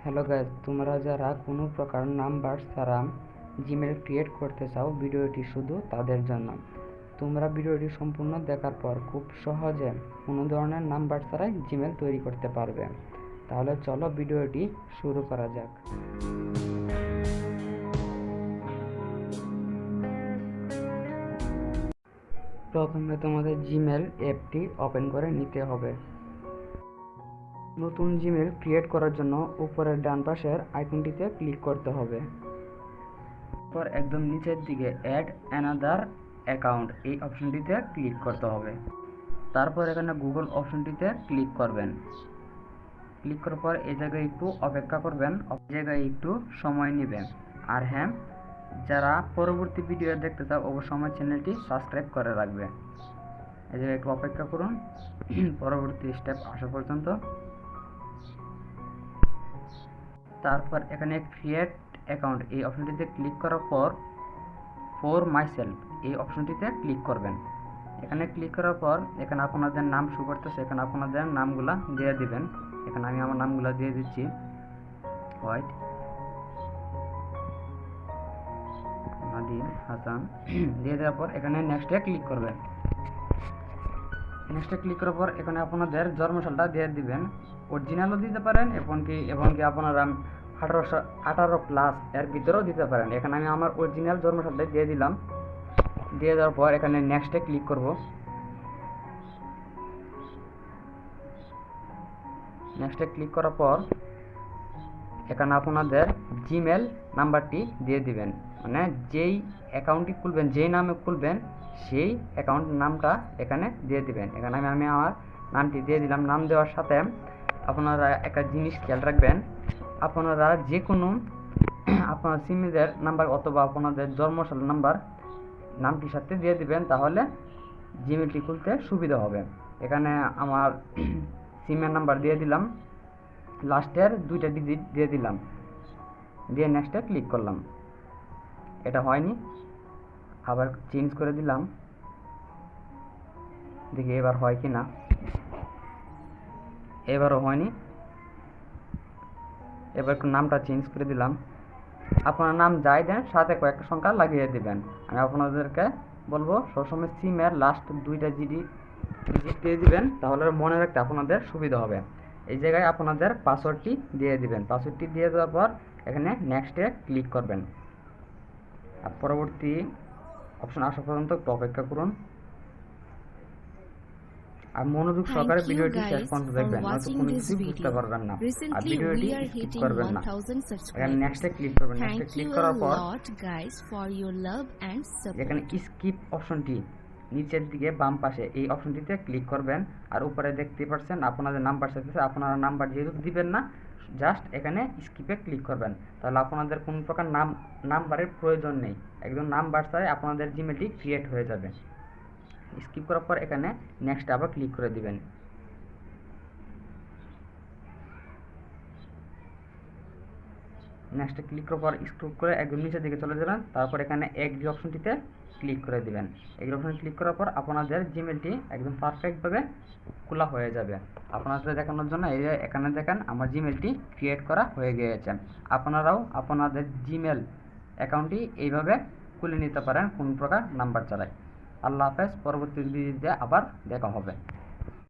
Hello guys, তোমরা যারা কোনো প্রকার নাম্বার ছাড়া জিমেল ক্রিয়েট করতে চাও, ভিডিওটি শুধু তাদের জন্য। তোমরা ভিডিওটি সম্পূর্ণ দেখার পর খুব সহজে কোনো ধরনের নাম্বার ছাড়াই জিমেল তৈরি করতে পারবে। তাহলে চলো ভিডিওটি শুরু করা যাক। প্রথমে তোমাদের জিমেল অ্যাপটি ওপেন করে নিতে হবে। নতুন জিমেল ক্রিয়েট করার জন্য উপরের ডান পাশের আইকনটিতে ক্লিক করতে হবে। তারপর একদম নিচের দিকে অ্যাড অ্যানাদার অ্যাকাউন্ট এই অপশনটিতে ক্লিক করতে হবে। তারপর এখানে গুগল অপশনটিতে ক্লিক করবেন। ক্লিক করার পর এই জায়গায় একটু অপেক্ষা করবেন, এই জায়গায় একটু সময় নেবেন। আর হ্যাঁ, যারা পরবর্তী ভিডিও দেখতে চাও অবশ্যই আমার চ্যানেলটি সাবস্ক্রাইব করে রাখবে। এই জায়গায় একটু অপেক্ষা করুন পরবর্তী স্টেপ আসা পর্যন্ত। তারপর এখানে ক্রিয়েট অ্যাকাউন্ট এই অপশনটিতে ক্লিক করার পর ফর মাইসেলফ এই অপশনটিতে ক্লিক করবেন। এখানে ক্লিক করার পর এখানে আপনাদের নাম শো করতেছে, এখানে আপনাদের নামগুলা দিয়ে দিবেন। এখানে আমি আমার নামগুলা দিয়ে দিচ্ছি, হোয়াইট, নাদিম, হাসান দিয়ে দেওয়ার পর এখানে নেক্সটে ক্লিক করবেন। নেক্সটে ক্লিক করার পর এখানে আপনাদের জন্মসালটা দিয়ে দিবেন, অরিজিনালও দিতে পারেন এমনকি আপনারা 18 প্লাস এর ভিতরেও দিতে পারেন। এখানে আমি আমার অরিজিনাল জন্মসালটা দিয়ে দিলাম। দিয়ে দেওয়ার পর এখানে নেক্সটে ক্লিক করব। নেক্সটে ক্লিক করার পর এখানে আপনাদের জিমেল নাম্বারটি দিয়ে দিবেন, মানে যেই অ্যাকাউন্টটি খুলবেন, যেই নামে খুলবেন সেই অ্যাকাউন্ট নামটা এখানে দিয়ে দিবেন। এখানে আমি আমার নামটি দিয়ে দিলাম। নাম দেওয়ার সাথে আপনারা একটা জিনিস খেয়াল রাখবেন, আপনারা যে কোনো আপনার সিমের নাম্বার অথবা আপনাদের জন্মসাল নাম্বার নামটির সাথে দিয়ে দিবেন, তাহলে জিমেলটি খুলতে সুবিধা হবে। এখানে আমার সিমের নাম্বার দিয়ে দিলাম, লাস্টের 2টা ডিজিট দিয়ে দিলাম, দিয়ে নেক্সটে ক্লিক করলাম। এটা হয়নি, আবার চেঞ্জ করে দিলাম, দেখি এবার হয় কি না। এবারও হয়নি, এবার নামটা চেঞ্জ করে দিলাম। আপনার নাম যাই দেন সাথে কয়েকটা সংখ্যা লাগিয়ে দিবেন। আমি আপনাদেরকে বলবো সবসময় সিমের লাস্ট 2টা ডিজিট দিয়ে দিবেন, তাহলে মনে রাখতে আপনাদের সুবিধা হবে। এই জায়গায় আপনাদের পাসওয়ার্ডটি দিয়ে দিবেন। পাসওয়ার্ডটি দিয়ে দেওয়ার পর এখানে নেক্সটে ক্লিক করবেন। আর পরবর্তী অপশন আসা পর্যন্ত একটু অপেক্ষা করুন আর মনোযোগ সহকারে ভিডিওটি শেষ পর্যন্ত দেখবেন, নয়তো কোনো কিছু বুঝতে পারবেন না আর ভিডিওটি স্কিপ করবেন না। এখানে নেক্সটে ক্লিক করবেন। নেক্সটে ক্লিক করার পর এখানে স্কিপ অপশনটি নিচের দিকে বাম পাশে এই অপশনটিতে ক্লিক করবেন। আর উপরে দেখতে পাচ্ছেন আপনাদের নাম্বার চাইতেছে, আপনারা নাম্বার যেহেতু দিবেন না, জাস্ট এখানে স্কিপে ক্লিক করবেন। তাহলে আপনাদের কোনো প্রকার নাম্বারের প্রয়োজন নেই, একদম নাম্বার ছাড়াই আপনাদের জিমেলটি ক্রিয়েট হয়ে যাবে। স্কিপ করার পর এখানে নেক্সট আবার ক্লিক করে দিবেন। নেক্সটে ক্লিক করার পর স্ক্রল করে একদম নিচের দিকে চলে যাবেন। তারপর এখানে এগ্রি অপশনটিতে ক্লিক করে দিবেন। এগ্রি অপশনে ক্লিক করার পর আপনাদের জিমেলটি একদম পারফেক্টভাবে খোলা হয়ে যাবে। আপনাদের দেখানোর জন্য এই যে এখানে দেখেন আমার জিমেলটি ক্রিয়েট করা হয়ে গিয়েছে। আপনারাও আপনাদের জিমেল অ্যাকাউন্টটি এইভাবে খুলে নিতে পারেন কোনো প্রকার নাম্বার ছাড়াই। আল্লাহ হাফেজ, পরবর্তী ভিডিওতে আবার দেখা হবে।